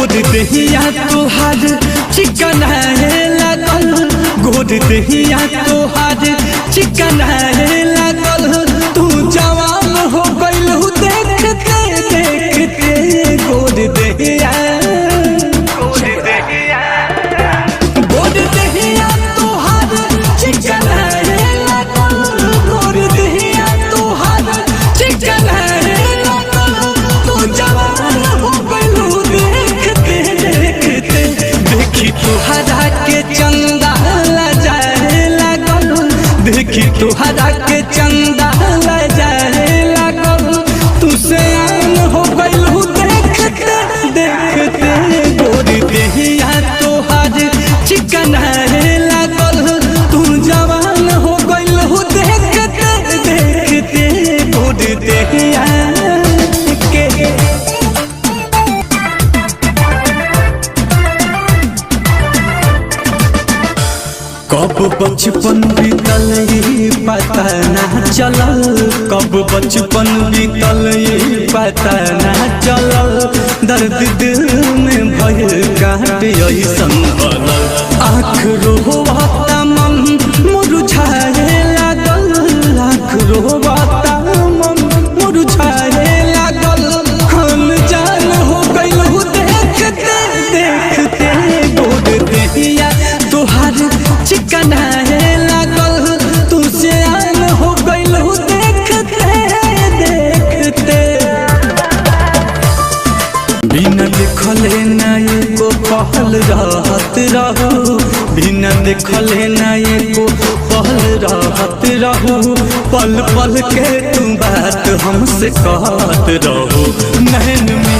गोद दहिया तोहार चिकन है लागल, गोद दहिया तोहार चिकन है लागल। तू जवान हो गइलू देखते देखते, गोद दहिया गोद दहिया तोहार चिकन है लागल, गोद दहिया तोहार चिकन है लागल। तू जवान हो गइलू देखते देखते, देखी तोहरा के चंदा लजाए लागल, देखी तोहरा के चंदा लजाए लागल। तू सयान हो गइलू देखते देखते, गोद दहिया तोहार चिकन है लागल। तू जवान हो गइलू देखते देखते, गोद दहिया के। कब बचपन बीतल ये पता ना चलल, कब बचपन बीतल ये पता ना चलल। दर्द दिल में भय काट ऐसन भरल, आँख रोवाता मन मुरझाए लागल, आँख रोवाता मन मुरझाए लागल। हम जान हो गइलू देखते देखते, गोद दहिया तोहार चिकन है लागल। तू सयान हो गइलू देखते देखते, बिना देखले ना एको पहल रहत रहू, बिना देखले ना एको पहल रहत रहू। पल पल के तू बात हमसे कहत रहू, नैन में